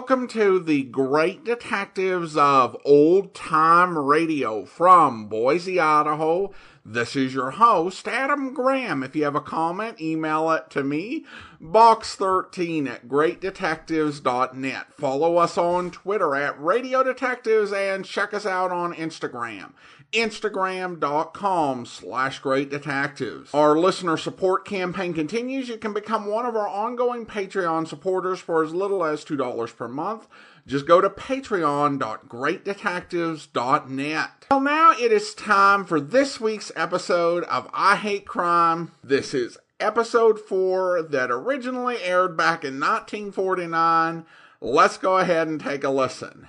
welcome to the Great Detectives of Old Time Radio from Boise, Idaho. This is your host, Adam Graham. If you have a comment, email it to me, box13@greatdetectives.net. Follow us on Twitter @Radio Detectives and check us out on Instagram. Instagram.com/Great Detectives. Our listener support campaign continues. You can become one of our ongoing Patreon supporters for as little as $2 per month. Just go to patreon.greatdetectives.net. Well, now it is time for this week's episode of I Hate Crime. This is episode 4 that originally aired back in 1949. Let's go ahead and take a listen.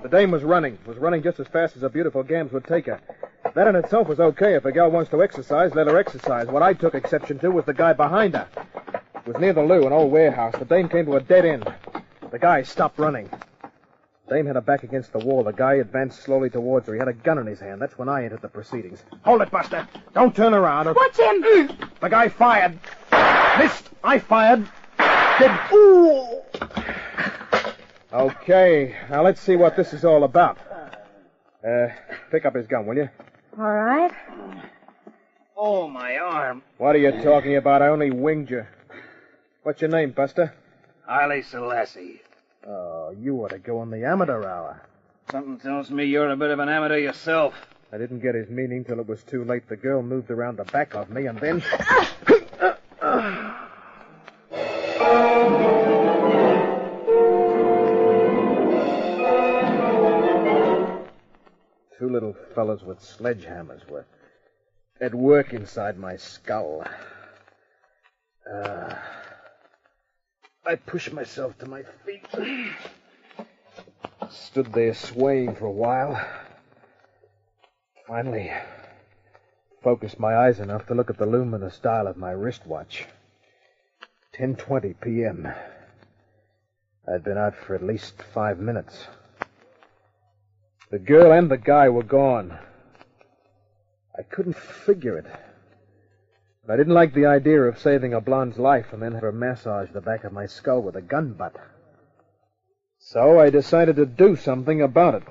The dame was running just as fast as her beautiful gams would take her. That in itself was okay. If a gal wants to exercise, let her exercise. What I took exception to was the guy behind her. It was near the loo, an old warehouse. The dame came to a dead end. The guy stopped running. The dame had her back against the wall. The guy advanced slowly towards her. He had a gun in his hand. That's when I entered the proceedings. Hold it, Buster. Don't turn around. Watch him. The guy fired. Missed. I fired. Ooh. Okay, now let's see what this is all about. Pick up his gun, will you? All right. Oh, my arm. What are you talking about? I only winged you. What's your name, Buster? Haile Selassie. Oh, you ought to go on the amateur hour. Something tells me you're a bit of an amateur yourself. I didn't get his meaning till it was too late. The girl moved around the back of me, and then... Two little fellas with sledgehammers were at work inside my skull. I pushed myself to my feet. Stood there swaying for a while. Finally, focused my eyes enough to look at the luminous dial of my wristwatch. 10:20 p.m. I'd been out for at least 5 minutes. The girl and the guy were gone. I couldn't figure it. But I didn't like the idea of saving a blonde's life and then have her massage the back of my skull with a gun butt. So I decided to do something about it.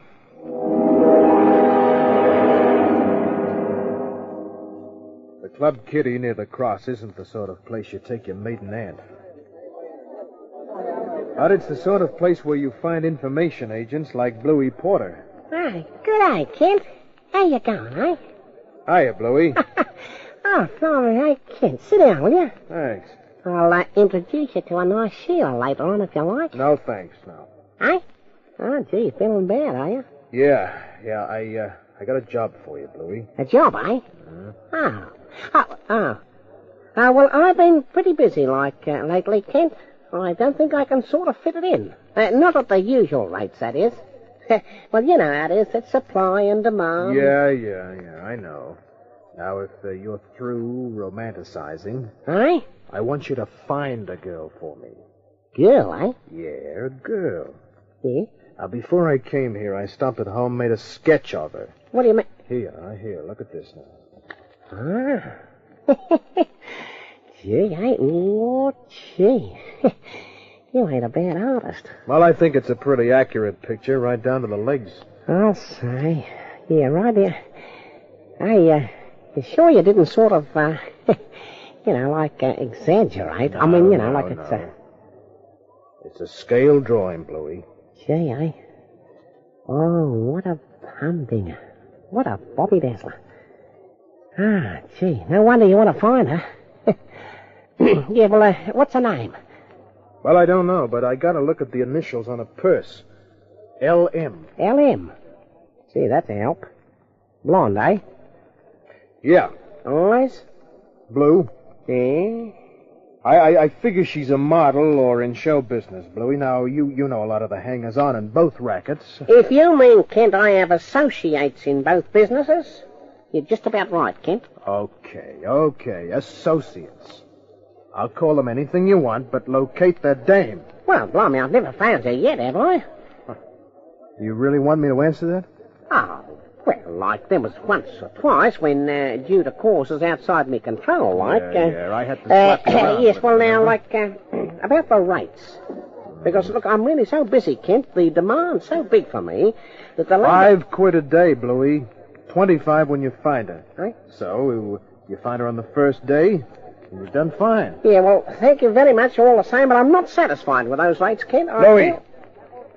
The Club Kitty near the cross isn't the sort of place you take your maiden aunt. But it's the sort of place where you find information agents like Bluey Porter. Hey, good day, Kent. How you going, eh? Hiya, Bluey. Oh, sorry, hey, Kent. Sit down, will you? Thanks. I'll introduce you to a nice Sheila later on, if you like. No, thanks, no. Eh? Oh, gee, feeling bad, are you? Yeah, I got a job for you, Bluey. A job, eh? Well, I've been pretty busy, lately, Kent. I don't think I can sort of fit it in. Not at the usual rates, that is. Well, you know how it is. It's supply and demand. Yeah, I know. Now, if you're through romanticizing... Eh? I want you to find a girl for me. Girl, eh? Yeah, a girl. Yeah? Now, before I came here, I stopped at home, made a sketch of her. What do you mean? Here, look at this now. Gee, gee. You ain't a bad artist. Well, I think it's a pretty accurate picture, right down to the legs. I'll say. Yeah, right there. Hey, you sure you didn't sort of, exaggerate? No, I mean, no. it's It's a scale drawing, Bluey. Gee, eh? Oh, what a humdinger. What a bobby dazzler. Ah, gee, no wonder you want to find her. Yeah, well, what's her name? Well, I don't know, but I got to look at the initials on a purse. L.M. L.M.? Gee, that's a help. Blonde, eh? Yeah. Eyes? Blue. Yeah? I figure she's a model or in show business, Bluey. Now, you know a lot of the hangers-on in both rackets. If you mean, Kent, I have associates in both businesses, you're just about right, Kent. Okay. Associates. I'll call them anything you want, but locate that dame. Well, blimey, I've never found her yet, have I? You really want me to answer that? Oh, Well, like, there was once or twice when, due to causes outside me control, like... I had to slap you around. Yes, with well, it, now, remember? like, about the rates. Because, look, I'm really so busy, Kent. The demand's so big for me that the... £5 a day, Bluey. 25 when you find her. Right. So, you find her on the first day, and you've done fine. Yeah, well, thank you very much all the same, but I'm not satisfied with those rates, Kent. Bluey,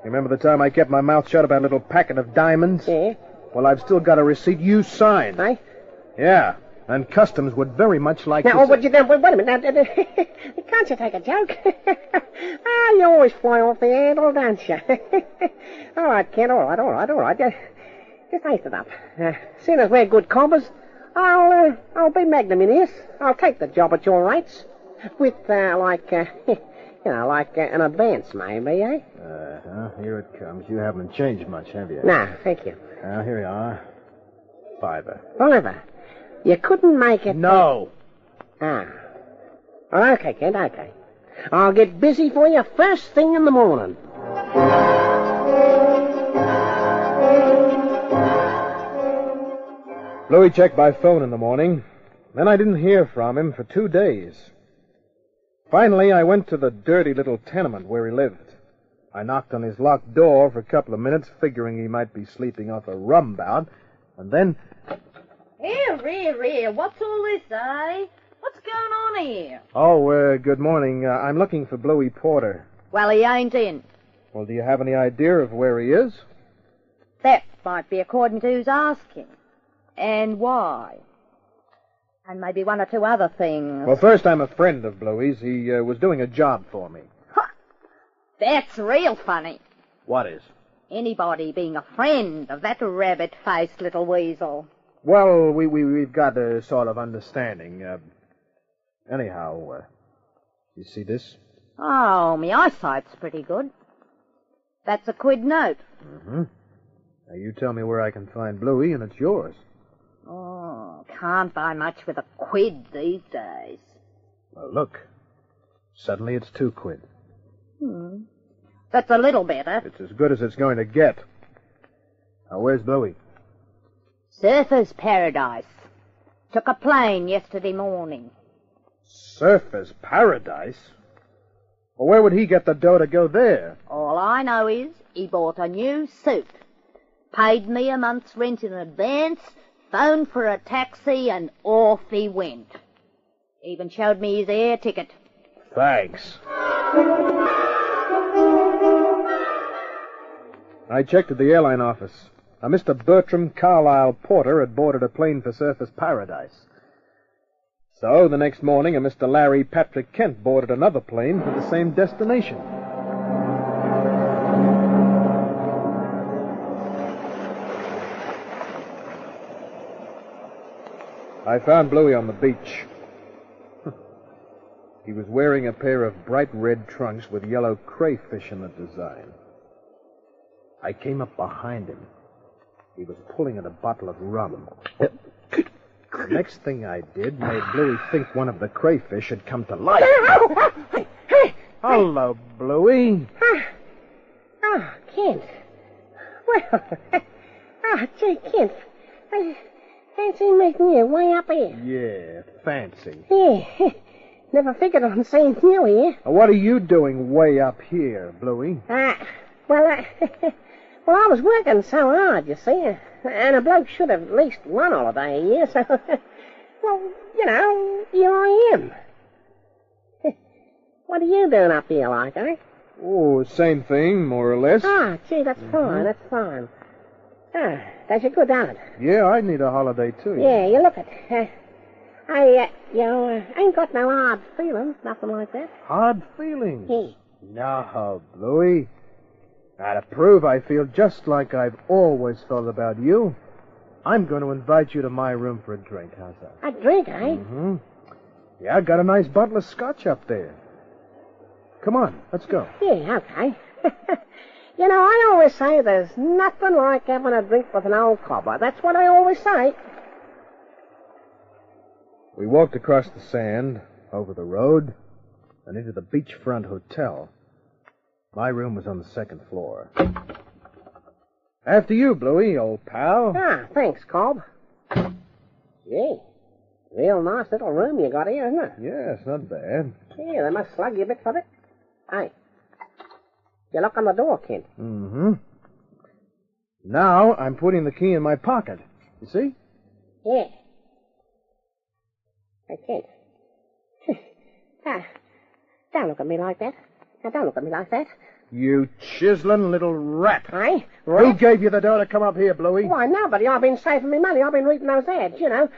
remember the time I kept my mouth shut about a little packet of diamonds? Yeah. Well, I've still got a receipt you signed. Right? Yeah, and Customs would very much like Now, to... wait a minute. Now, can't you take a joke? You always fly off the handle, don't you? All right, Kent, all right. Just haste it up. Seeing as we're good coppers, I'll be magnanimous. I'll take the job at your rates. With, an advance, maybe, eh? Here it comes. You haven't changed much, have you? No, thank you. Now, here you are. $5. Fiver. You couldn't make it... No. Oh, okay, Kent, okay. I'll get busy for you first thing in the morning. Bluey checked by phone in the morning. Then I didn't hear from him for 2 days. Finally, I went to the dirty little tenement where he lived. I knocked on his locked door for a couple of minutes, figuring he might be sleeping off a rum bout, and then... Here. What's all this, eh? What's going on here? Oh, good morning. I'm looking for Bluey Porter. Well, he ain't in. Well, do you have any idea of where he is? That might be according to who's asking. And why. And maybe one or two other things. Well, first, I'm a friend of Bluey's. He was doing a job for me. That's real funny. What is? Anybody being a friend of that rabbit-faced little weasel. Well, we've got a sort of understanding. Anyhow, you see this? Oh, my eyesight's pretty good. That's a quid note. Mm-hmm. Now, you tell me where I can find Bluey, and it's yours. Oh, can't buy much with a quid these days. Well, look. Suddenly it's £2. That's a little better. It's as good as it's going to get. Now, where's Bluey? Surfer's Paradise. Took a plane yesterday morning. Surfer's Paradise? Well, where would he get the dough to go there? All I know is he bought a new suit, paid me a month's rent in advance, phoned for a taxi, and off he went. Even showed me his air ticket. Thanks. I checked at the airline office. A Mr. Bertram Carlisle Porter had boarded a plane for Surfer's Paradise. So, the next morning, a Mr. Larry Patrick Kent boarded another plane for the same destination. I found Bluey on the beach. He was wearing a pair of bright red trunks with yellow crayfish in the design. I came up behind him. He was pulling at a bottle of rum. The next thing I did made Bluey think one of the crayfish had come to life. Hello, Bluey. Oh, Kent. Well, gee, Kent. Fancy meeting you way up here. Yeah, fancy. Yeah, never figured on seeing you here. What are you doing way up here, Bluey? Well, I was working so hard, you see, and a bloke should have at least one holiday a year, so, well, here I am. What are you doing up here, like, eh? Oh, same thing, more or less. Gee, that's fine. That's a good on it. Yeah, I need a holiday, too. Yeah, you look it. I ain't got no hard feelings, nothing like that. Hard feelings? Yeah. No, Bluey. Now, to prove I feel just like I've always felt about you, I'm going to invite you to my room for a drink. How's that? A drink, eh? Mm-hmm. Yeah, I got a nice bottle of scotch up there. Come on, let's go. Yeah, okay. I always say there's nothing like having a drink with an old cobber. That's what I always say. We walked across the sand, over the road, and into the beachfront hotel. My room was on the second floor. After you, Bluey, old pal. Ah, thanks, Cobb. Gee, real nice little room you got here, isn't it? Yeah, it's not bad. Yeah, they must slug you a bit for it. Hey, you lock on the door, Kent. Mm-hmm. Now I'm putting the key in my pocket. You see? Yeah. Hey, Kent. Don't look at me like that. Now, don't look at me like that. You chiseling little rat. Hey, Who gave you the dough to come up here, Bluey? Why, nobody. I've been saving me money. I've been reading those ads, you know.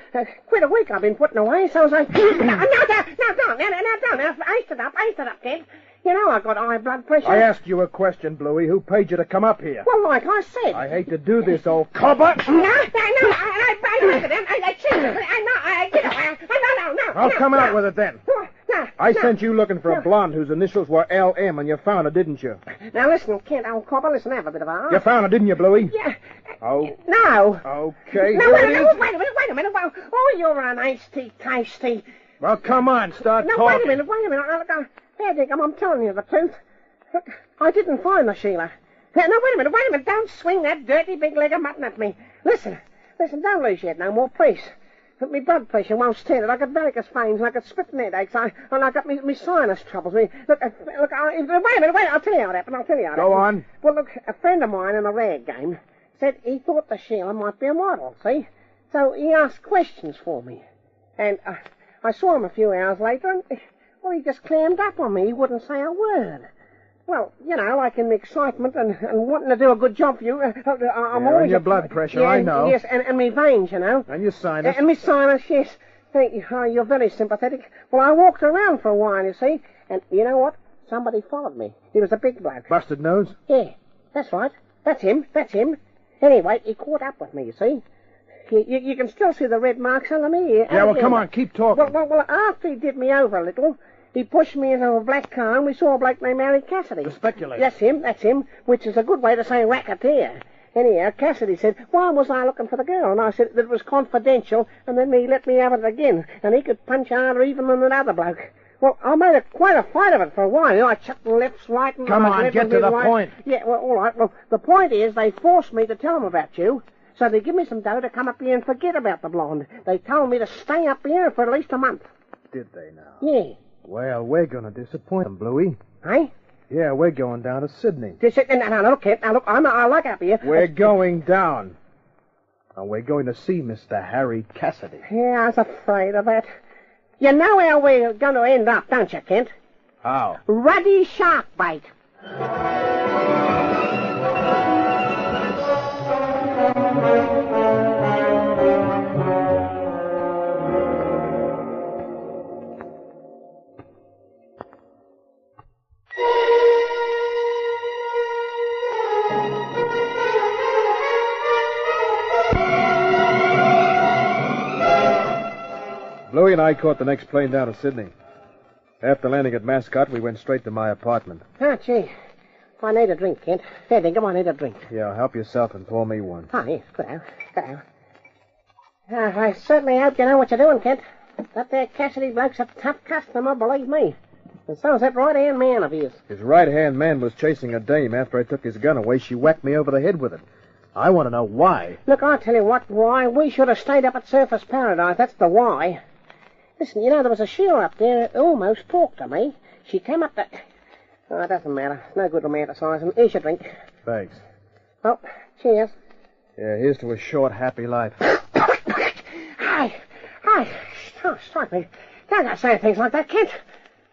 Quid a week I've been putting away, so I... No, don't. Ice it up, Kent. You know I've got high blood pressure. I asked you a question, Bluey. Who paid you to come up here? Well, like I said. I hate to do this, old cobber. I'll come out with it then. I sent you looking for a blonde whose initials were LM, and you found her, didn't you? Now, listen, Kent, old copper, listen, have a bit of a heart. You found her, didn't you, Bluey? Yeah. Oh. No. Okay. No, wait a minute. Oh, you're an iced-tea tasty. Well, come on, start No, talking. wait a minute. There, Dick, I'm telling you the truth. Look, I didn't find the Sheila. No, wait a minute. Don't swing that dirty big leg of mutton at me. Listen, don't lose yet no more, please. But my blood pressure won't stand it. I got varicose veins, and I got spitting headaches, and I got me sinus troubles. Wait a minute, I'll tell you how it happened. Go on. Well, look, a friend of mine in a rag game said he thought the Sheila might be a model, see? So he asked questions for me. And I saw him a few hours later, and, well, he just clammed up on me. He wouldn't say a word. Well, you know, like in the excitement and wanting to do a good job for you, I'm always... And your blood pressure, yeah, I know. Yes, and me veins, you know. And your sinus. And me sinus, yes. Thank you. Oh, you're very sympathetic. Well, I walked around for a while, you see, and you know what? Somebody followed me. He was a big bloke. Busted nose? Yeah, that's right. That's him. Anyway, he caught up with me, you see. You can still see the red marks under me. Yeah, well, come on, keep talking. Well, after he did me over a little, he pushed me into a black car, and we saw a bloke named Harry Cassidy. The speculator. That's him, which is a good way to say racketeer. Anyhow, Cassidy said, why was I looking for the girl? And I said that it was confidential, and then he let me have it again, and he could punch harder even than another bloke. Well, I made quite a fight of it for a while. You know, I chucked lefts, right, and... Come on, get to the point. Yeah, well, all right. Well, the point is they forced me to tell them about you. So they give me some dough to come up here and forget about the blonde. They told me to stay up here for at least a month. Did they now? Yeah. Well, we're going to disappoint them, Bluey. Hey? Yeah, we're going down to Sydney. Now, look, Kent. Now, look, I like up here. We're going down. And we're going to see Mr. Harry Cassidy. Yeah, I was afraid of that. You know how we're going to end up, don't you, Kent? How? Ruddy shark bait. Bluey and I caught the next plane down to Sydney. After landing at Mascot, we went straight to my apartment. Oh, gee. I need a drink, Kent. There, come on, I need a drink. Yeah, help yourself and pour me one. Oh, yes, good out. I certainly hope you know what you're doing, Kent. That there Cassidy bloke's a tough customer, believe me. And so's that right-hand man of his. His right-hand man was chasing a dame. After I took his gun away, she whacked me over the head with it. I want to know why. Look, I'll tell you why. We should have stayed up at Surface Paradise. That's the why. Listen, you know, there was a Sheila up there who almost talked to me. She came up to... Oh, it doesn't matter. It's no good romanticising. Here's your drink. Thanks. Oh, cheers. Yeah, here's to a short, happy life. Hi. Oh, strike me. Don't go saying things like that, Kent.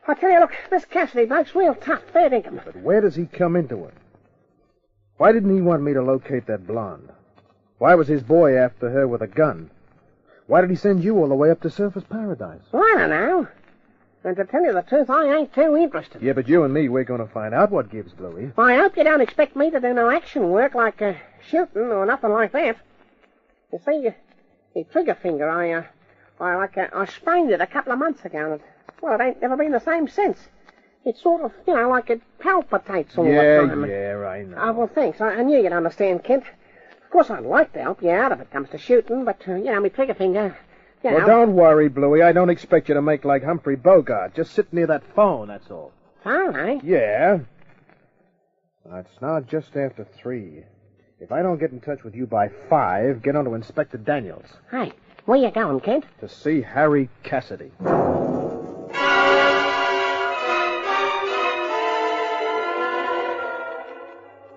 I tell you, look, this Cassidy bloke's real tough, fair dinkum. But where does he come into it? Why didn't he want me to locate that blonde? Why was his boy after her with a gun? Why did he send you all the way up to Surface Paradise? Well, I don't know. And to tell you the truth, I ain't too interested. Yeah, but you and me, we're going to find out what gives, Bluey. I hope you don't expect me to do no action work like shooting or nothing like that. You see, the trigger finger, I sprained it a couple of months ago, and it ain't never been the same since. It's sort of, you know, like it palpitates all the time. Yeah, I know. Oh, well, thanks. I knew you'd understand, Kent. Of course, I'd like to help you out if it comes to shooting, but, you know, my trigger finger, you know. Well, don't worry, Bluey. I don't expect you to make like Humphrey Bogart. Just sit near that phone, that's all. All right. Yeah. It's now just after 3. If I don't get in touch with you by 5, get on to Inspector Daniels. Hey, where you going, Kent? To see Harry Cassidy.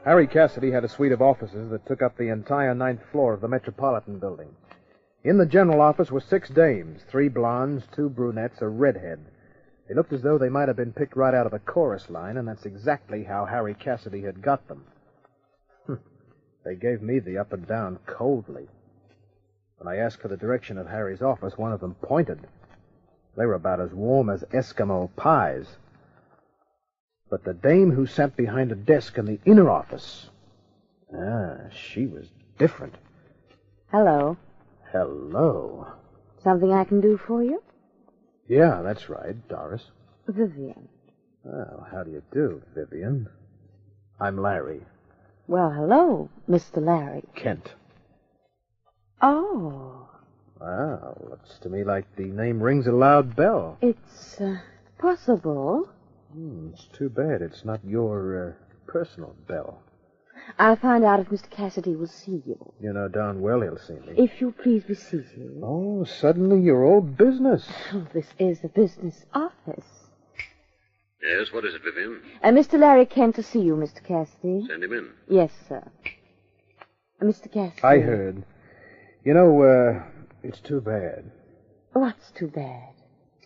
Harry Cassidy had a suite of offices that took up the entire 9th floor of the Metropolitan Building. In the general office were 6 dames, 3 blondes, 2 brunettes, a redhead. They looked as though they might have been picked right out of the chorus line, and that's exactly how Harry Cassidy had got them. They gave me the up and down coldly. When I asked for the direction of Harry's office, one of them pointed. They were about as warm as Eskimo pies. But the dame who sat behind a desk in the inner office, she was different. Hello. Hello. Something I can do for you? Yeah, that's right, Doris. Vivian. Well, how do you do, Vivian? I'm Larry. Well, hello, Mr. Larry. Kent. Oh. Well, looks to me like the name rings a loud bell. It's, possible. It's too bad it's not your, personal bell. I'll find out if Mr. Cassidy will see you. You know darn well he'll see me. If you'll please be seated. Oh, suddenly you're all business. Oh, this is the business office. Yes, what is it, Vivian? Mr. Larry Kent to see you, Mr. Cassidy. Send him in. Yes, sir. Mr. Cassidy. I heard. You know, it's too bad. What's too bad?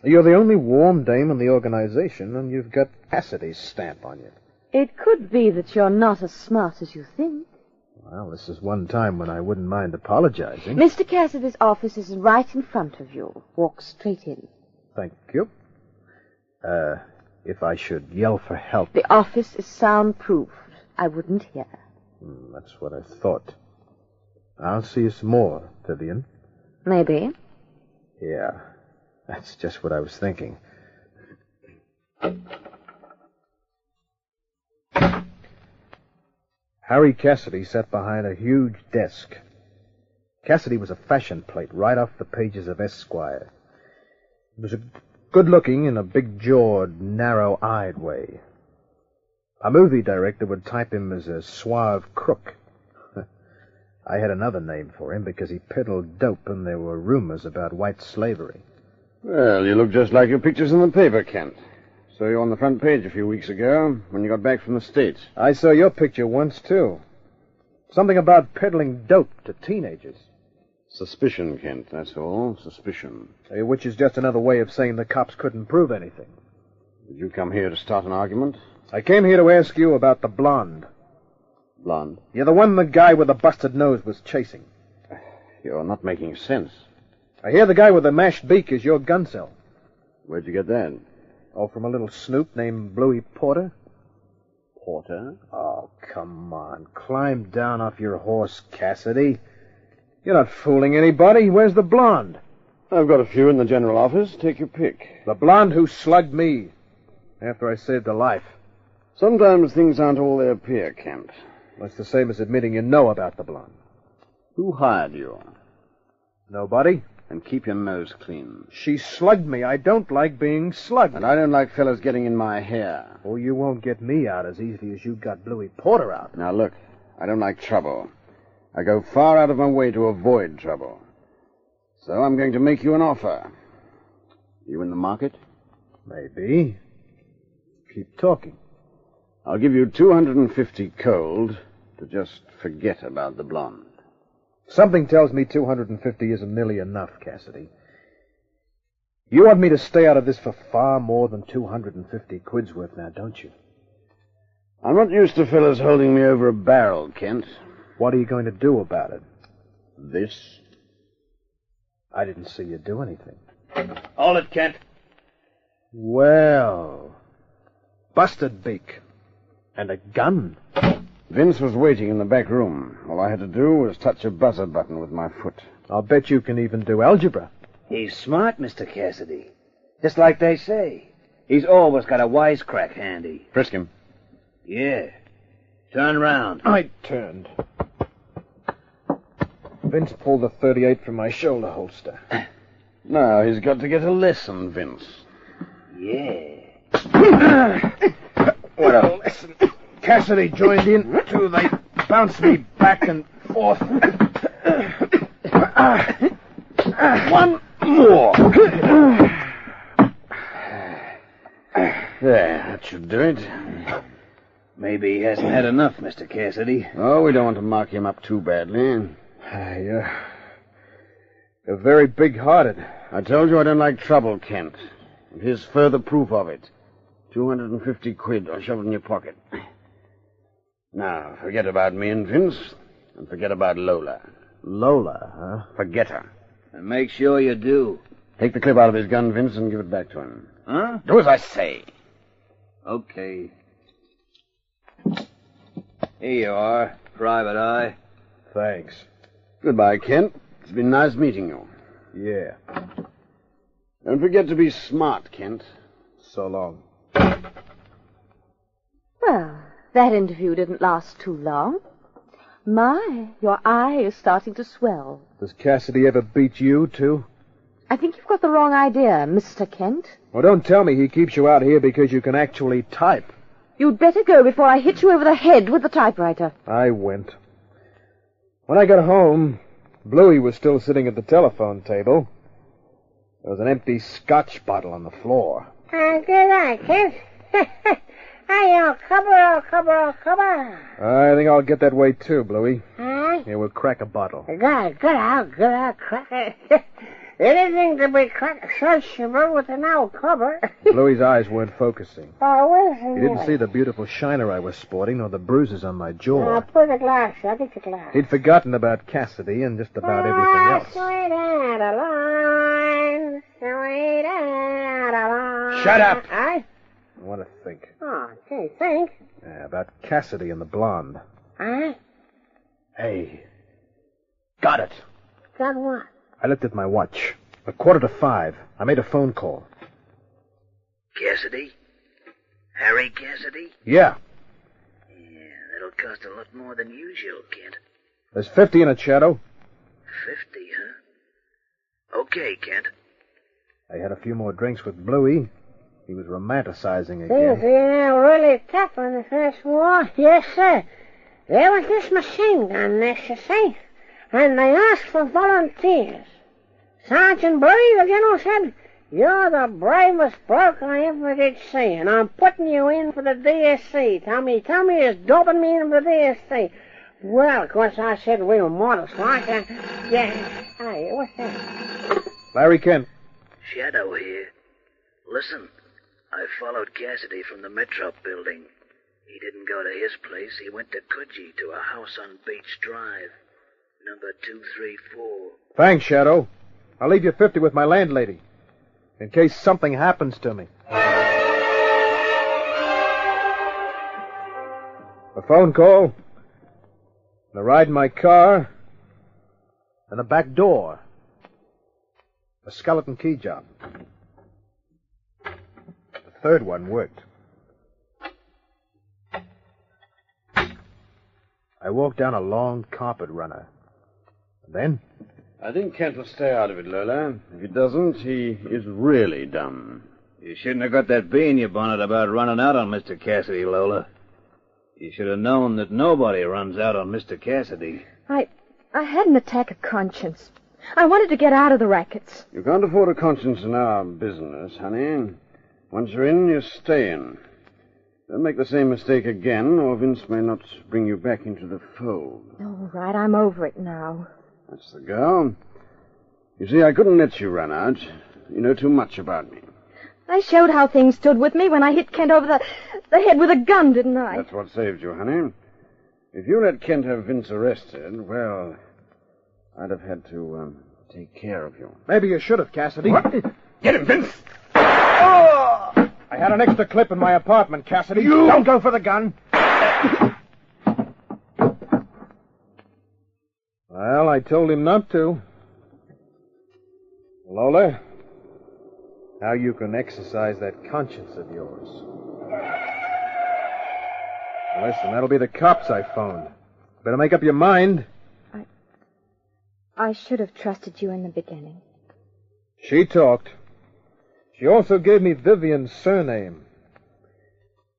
You're the only warm dame in the organization, and you've got Cassidy's stamp on you. It could be that you're not as smart as you think. Well, this is one time when I wouldn't mind apologizing. Mr. Cassidy's office is right in front of you. Walk straight in. Thank you. If I should yell for help... The office is soundproofed. I wouldn't hear. That's what I thought. I'll see you some more, Vivian. Maybe. Yeah, that's just what I was thinking. Harry Cassidy sat behind a huge desk. Cassidy was a fashion plate right off the pages of Esquire. He was good-looking in a big-jawed, narrow-eyed way. A movie director would type him as a suave crook. I had another name for him because he peddled dope and there were rumors about white slavery. Well, you look just like your pictures in the paper, Kent. Saw you on the front page a few weeks ago when you got back from the States. I saw your picture once, too. Something about peddling dope to teenagers. Suspicion, Kent, that's all. Suspicion. Which is just another way of saying the cops couldn't prove anything. Did you come here to start an argument? I came here to ask you about the blonde. Blonde? You're the one the guy with the busted nose was chasing. You're not making sense. I hear the guy with the mashed beak is your gun cell. Where'd you get that? Oh, from a little snoop named Bluey Porter. Porter? Oh, come on. Climb down off your horse, Cassidy. You're not fooling anybody. Where's the blonde? I've got a few in the general office. Take your pick. The blonde who slugged me after I saved her life. Sometimes things aren't all they appear, Kent. That's the same as admitting you know about the blonde. Who hired you? Nobody. And keep your nose clean. She slugged me. I don't like being slugged. And I don't like fellas getting in my hair. Oh, you won't get me out as easily as you got Bluey Porter out. Now, look, I don't like trouble. I go far out of my way to avoid trouble. So I'm going to make you an offer. You in the market? Maybe. Keep talking. I'll give you 250 cold to just forget about the blonde. Something tells me 250 isn't nearly enough, Cassidy. You want me to stay out of this for far more than 250 quid's worth now, don't you? I'm not used to fellas holding me over a barrel, Kent. What are you going to do about it? This? I didn't see you do anything. Hold it, Kent. Well, busted beak. And a gun. Vince was waiting in the back room. All I had to do was touch a buzzer button with my foot. I'll bet you can even do algebra. He's smart, Mr. Cassidy. Just like they say. He's always got a wisecrack handy. Frisk him. Yeah. Turn round. I turned. Vince pulled the .38 from my shoulder holster. Now he's got to get a lesson, Vince. Yeah. What a lesson. Cassidy joined in, too. They bounce me back and forth. One more. There, that should do it. Maybe he hasn't had enough, Mr. Cassidy. Oh, we don't want to mark him up too badly. You're very big-hearted. I told you I don't like trouble, Kent. And here's further proof of it. 250 quid. I'll shove it in your pocket. Now, forget about me and Vince, and forget about Lola. Lola, huh? Forget her. And make sure you do. Take the clip out of his gun, Vince, and give it back to him. Huh? Do as I say. Okay. Here you are, Private Eye. Thanks. Goodbye, Kent. It's been nice meeting you. Yeah. Don't forget to be smart, Kent. So long. Well, that interview didn't last too long. My, your eye is starting to swell. Does Cassidy ever beat you, too? I think you've got the wrong idea, Mr. Kent. Well, don't tell me he keeps you out here because you can actually type. You'd better go before I hit you over the head with the typewriter. I went. When I got home, Bluey was still sitting at the telephone table. There was an empty scotch bottle on the floor. Good night, Kent. Hi, cover. I think I'll get that way, too, Bluey. Huh? Here, we'll crack a bottle. Good, I'll crack it. Anything to be cracked sociable with an old cover. Bluey's eyes weren't focusing. Oh, He didn't see the beautiful shiner I was sporting, nor the bruises on my jaw. Put the glass. I'll get the glass. He'd forgotten about Cassidy and just about everything else. Sweet Adeline, sweet Adeline. Shut up! I want to think. Oh, gee, think. Yeah, about Cassidy and the blonde. Huh? Hey. Got it. Got what? I looked at my watch. 5:15. I made a phone call. Cassidy? Harry Cassidy? Yeah. Yeah, that'll cost a lot more than usual, Kent. There's 50 in it, Shadow. 50, huh? Okay, Kent. I had a few more drinks with Bluey. He was romanticizing Things again. are really tough in the first war. Yes, sir. There was this machine gun nest, you see, and they asked for volunteers. Sergeant Bluey, the general said, "You're the bravest bloke I ever did see, and I'm putting you in for the DSC. Tommy is doping me in for the DSC." Well, of course, I said real modest like. Yeah. Hey, what's that? Larry Kent. Shadow here. Listen, I followed Cassidy from the Metro building. He didn't go to his place. He went to Coogee to a house on Beach Drive. Number 234. Thanks, Shadow. I'll leave you 50 with my landlady, in case something happens to me. A phone call, and a ride in my car, and a back door. A skeleton key job. The third one worked. I walked down a long carpet runner. And then? I think Kent will stay out of it, Lola. If he doesn't, he is really dumb. You shouldn't have got that bee in your bonnet about running out on Mr. Cassidy, Lola. You should have known that nobody runs out on Mr. Cassidy. I had an attack of conscience. I wanted to get out of the rackets. You can't afford a conscience in our business, honey. Once you're in, you stay in. Don't make the same mistake again, or Vince may not bring you back into the fold. All right, I'm over it now. That's the girl. You see, I couldn't let you run out. You know too much about me. I showed how things stood with me when I hit Kent over the head with a gun, didn't I? That's what saved you, honey. If you let Kent have Vince arrested, well, I'd have had to take care of you. Maybe you should have, Cassidy. What? Get him, Vince! Oh! I had an extra clip in my apartment, Cassidy. You... Don't go for the gun. Well, I told him not to. Lola, now you can exercise that conscience of yours. Listen, that'll be the cops I phoned. Better make up your mind. I should have trusted you in the beginning. She talked. She also gave me Vivian's surname.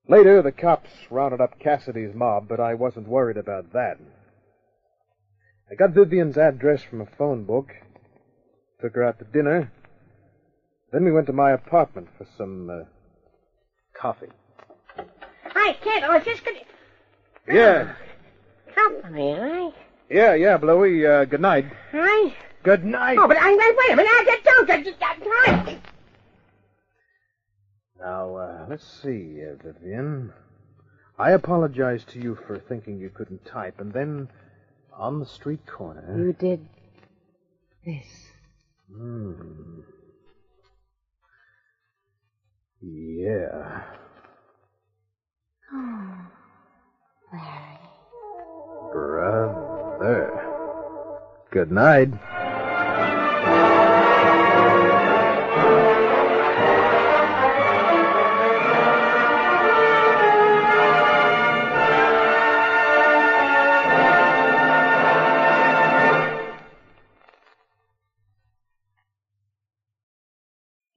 Later, the cops rounded up Cassidy's mob, but I wasn't worried about that. I got Vivian's address from a phone book, took her out to dinner, then we went to my apartment for some coffee. Hey, kid, I was just gonna... Yeah. Company, eh? Yeah, Bluey. Good night. Hey? Good night. Oh, but wait a minute. Don't. Now, let's see, Vivian. I apologize to you for thinking you couldn't type, and then on the street corner... You did this. Yeah. Oh, Larry. Brother. Good night.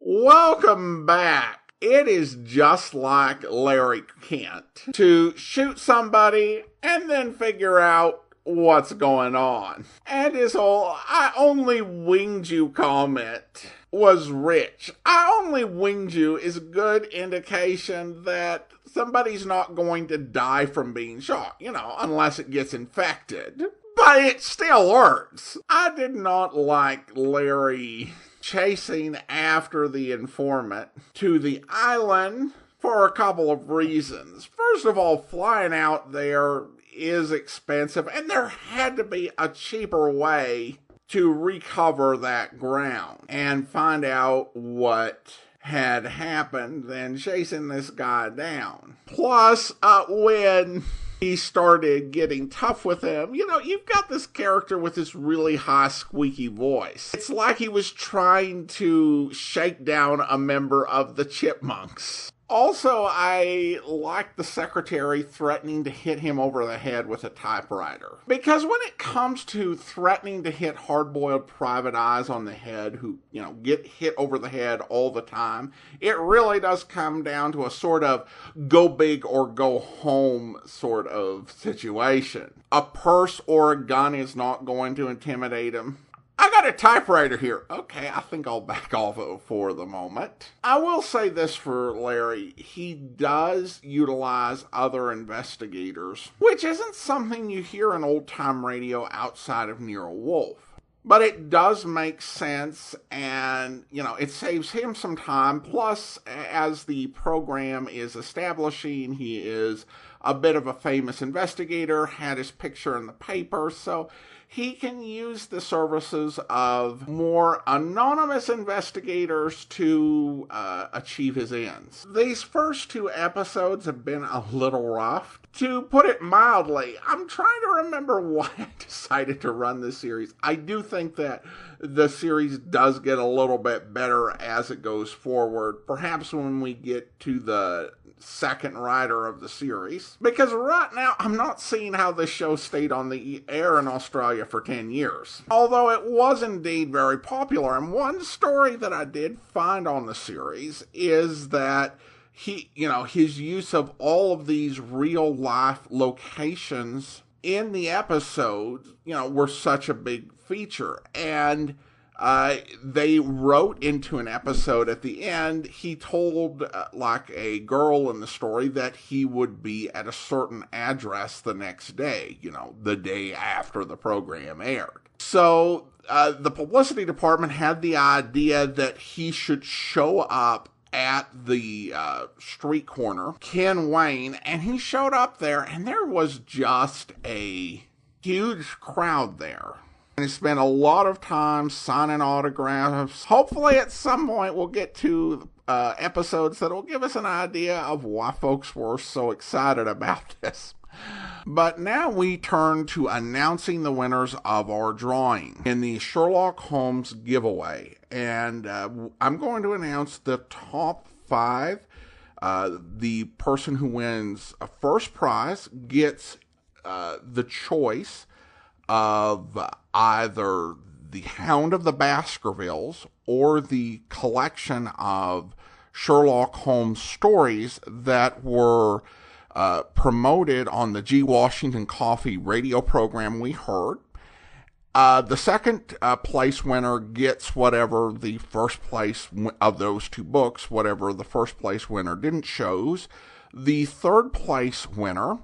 Welcome back. It is just like Larry Kent to shoot somebody and then figure out what's going on. And his whole "I only winged you" comment was rich. "I only winged you" is a good indication that somebody's not going to die from being shot, unless it gets infected. But it still works. I did not like Larry chasing after the informant to the island for a couple of reasons. First of all, flying out there is expensive, and there had to be a cheaper way to recover that ground and find out what had happened than chasing this guy down. Plus, when he started getting tough with him, you've got this character with this really high, squeaky voice. It's like he was trying to shake down a member of the Chipmunks. Also, I like the secretary threatening to hit him over the head with a typewriter. Because when it comes to threatening to hit hard-boiled private eyes on the head who, get hit over the head all the time, it really does come down to a sort of go big or go home sort of situation. A purse or a gun is not going to intimidate him. I got a typewriter here. Okay, I think I'll back off it for the moment. I will say this for Larry. He does utilize other investigators, which isn't something you hear in old-time radio outside of Nero Wolfe. But it does make sense, and, it saves him some time. Plus, as the program is establishing, he is a bit of a famous investigator, had his picture in the paper, so he can use the services of more anonymous investigators to achieve his ends. These first two episodes have been a little rough, to put it mildly. I'm trying to remember why I decided to run this series. I do think that the series does get a little bit better as it goes forward, perhaps when we get to the second writer of the series, because right now I'm not seeing how this show stayed on the air in Australia for 10 years. Although it was indeed very popular, and one story that I did find on the series is that his use of all of these real life locations in the episodes, were such a big feature. And they wrote into an episode at the end, he told like a girl in the story that he would be at a certain address the next day, the day after the program aired. So the publicity department had the idea that he should show up at the street corner, Ken Wayne, and he showed up there, and there was just a huge crowd there. And he spent a lot of time signing autographs. Hopefully at some point we'll get to episodes that will give us an idea of why folks were so excited about this. But now we turn to announcing the winners of our drawing in the Sherlock Holmes giveaway. And I'm going to announce the top 5. The person who wins a first prize gets the choice of either the Hound of the Baskervilles or the collection of Sherlock Holmes stories that were promoted on the G. Washington Coffee radio program we heard. The second place winner gets whatever the first place of those two books, whatever the first place winner didn't choose. The third place winner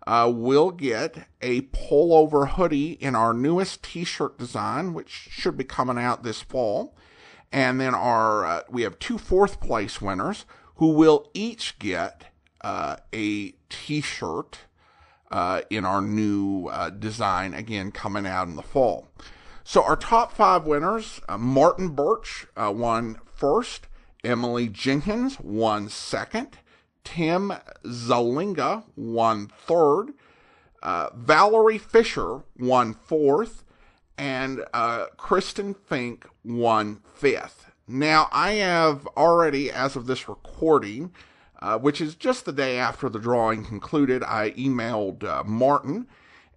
will get a pullover hoodie in our newest t-shirt design, which should be coming out this fall. And then we have two fourth place winners who will each get a t-shirt in our new design, again, coming out in the fall. So our top 5 winners, Martin Birch won first, Emily Jenkins won second, Tim Zalinga won third, Valerie Fisher won fourth, and Kristen Fink won fifth. Now, I have already, as of this recording, which is just the day after the drawing concluded, I emailed Martin,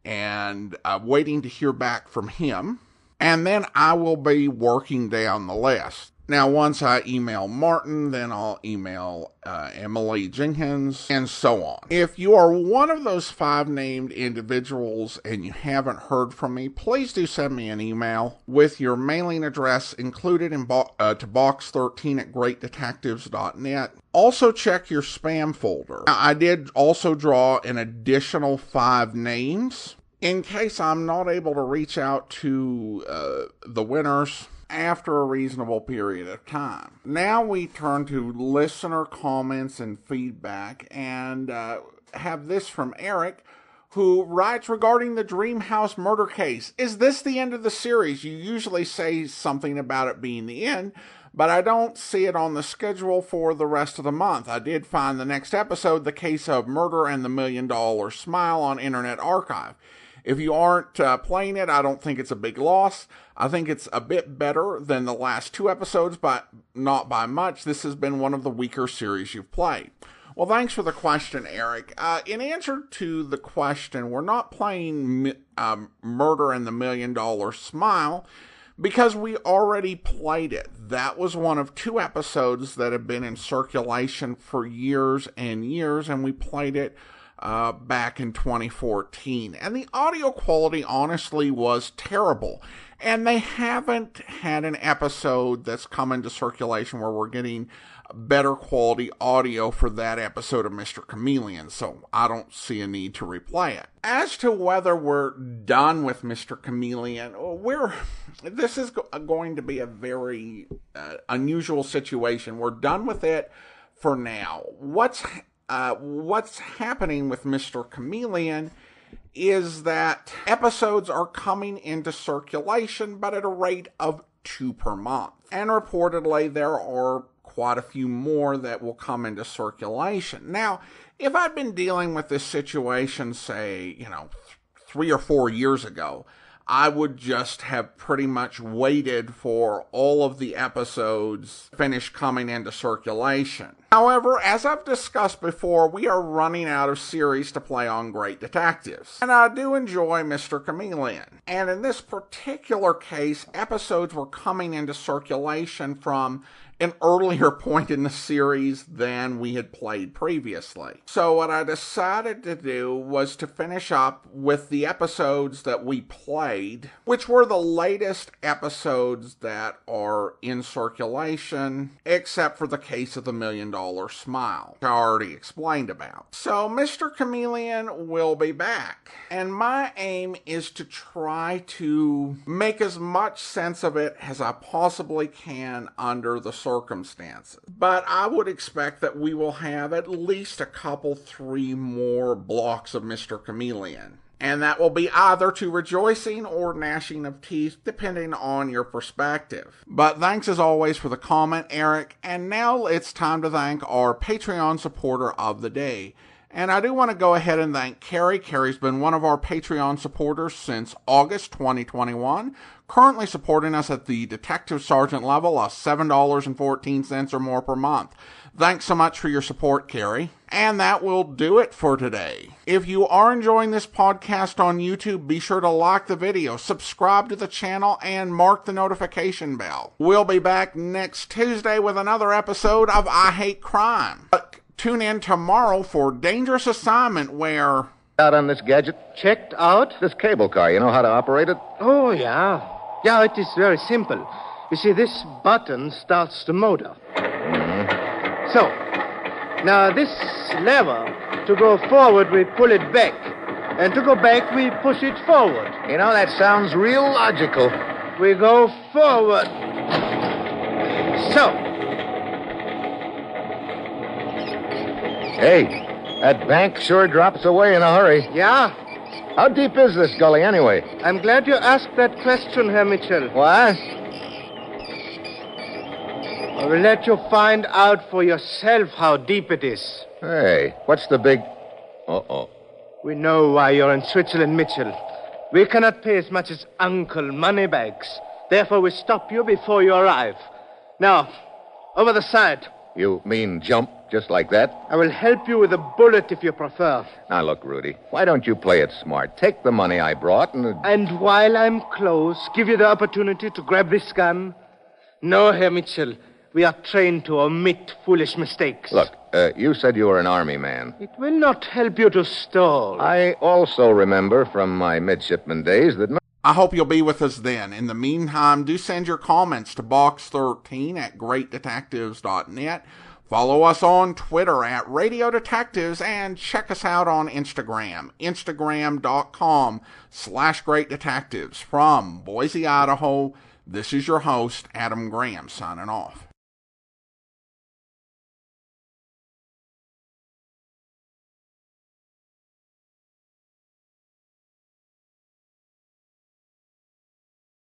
and I'm waiting to hear back from him. And then I will be working down the list. Now, once I email Martin, then I'll email Emily Jenkins, and so on. If you are one of those 5 named individuals and you haven't heard from me, please do send me an email with your mailing address included in to box13@greatdetectives.net. Also, check your spam folder. Now, I did also draw an additional 5 names in case I'm not able to reach out to the winners after a reasonable period of time. Now we turn to listener comments and feedback, and have this from Eric, who writes regarding the Dream House murder case. Is this the end of the series? You usually say something about it being the end, but I don't see it on the schedule for the rest of the month. I did find the next episode, The Case of Murder and the $1 Million Smile, on Internet Archive. If you aren't playing it, I don't think it's a big loss. I think it's a bit better than the last 2 episodes, but not by much. This has been one of the weaker series you've played. Well, thanks for the question, Eric. In answer to the question, we're not playing Murder and the $1 Million Smile because we already played it. That was one of 2 episodes that have been in circulation for years and years, and we played it back in 2014. And the audio quality honestly was terrible. And they haven't had an episode that's come into circulation where we're getting better quality audio for that episode of Mr. Chameleon, so I don't see a need to replay it. As to whether we're done with Mr. Chameleon, this is going to be a very unusual situation. We're done with it for now. What's happening with Mr. Chameleon is that episodes are coming into circulation, but at a rate of 2 per month. And reportedly, there are quite a few more that will come into circulation. Now, if I'd been dealing with this situation, say, 3 or 4 years ago, I would just have pretty much waited for all of the episodes finish coming into circulation. However, as I've discussed before, we are running out of series to play on Great Detectives. And I do enjoy Mr. Chameleon. And in this particular case, episodes were coming into circulation from an earlier point in the series than we had played previously. So what I decided to do was to finish up with the episodes that we played, which were the latest episodes that are in circulation, except for the Case of the $1 Million Smile, which I already explained about. So Mr. Chameleon will be back, and my aim is to try to make as much sense of it as I possibly can under the circumstances. But I would expect that we will have at least a couple, 3 more blocks of Mr. Chameleon. And that will be either to rejoicing or gnashing of teeth, depending on your perspective. But thanks as always for the comment, Eric. And now it's time to thank our Patreon supporter of the day. And I do want to go ahead and thank Carrie. Carrie's been one of our Patreon supporters since August 2021, currently supporting us at the Detective Sergeant level of $7.14 or more per month. Thanks so much for your support, Carrie. And that will do it for today. If you are enjoying this podcast on YouTube, be sure to like the video, subscribe to the channel, and mark the notification bell. We'll be back next Tuesday with another episode of I Hate Crime. But tune in tomorrow for Dangerous Assignment, where... Out on this gadget? Checked out? This cable car, you know how to operate it? Oh, yeah. Yeah, it is very simple. You see, this button starts the motor. So, now this lever, to go forward, we pull it back. And to go back, we push it forward. You know, that sounds real logical. We go forward. So. Hey, that bank sure drops away in a hurry. Yeah? How deep is this gully, anyway? I'm glad you asked that question, Herr Mitchell. What? I will let you find out for yourself how deep it is. Hey, what's the big... Uh-oh. We know why you're in Switzerland, Mitchell. We cannot pay as much as Uncle Moneybags. Therefore, we stop you before you arrive. Now, over the side. You mean jump just like that? I will help you with a bullet if you prefer. Now, look, Rudy, why don't you play it smart? Take the money I brought and... And while I'm close, give you the opportunity to grab this gun? No, Herr Mitchell. We are trained to omit foolish mistakes. Look, you said you were an army man. It will not help you to stall. I also remember from my midshipman days that... I hope you'll be with us then. In the meantime, do send your comments to box13@greatdetectives.net. Follow us on Twitter at Radio Detectives and check us out on Instagram, instagram.com/greatdetectives. From Boise, Idaho, this is your host, Adam Graham, signing off.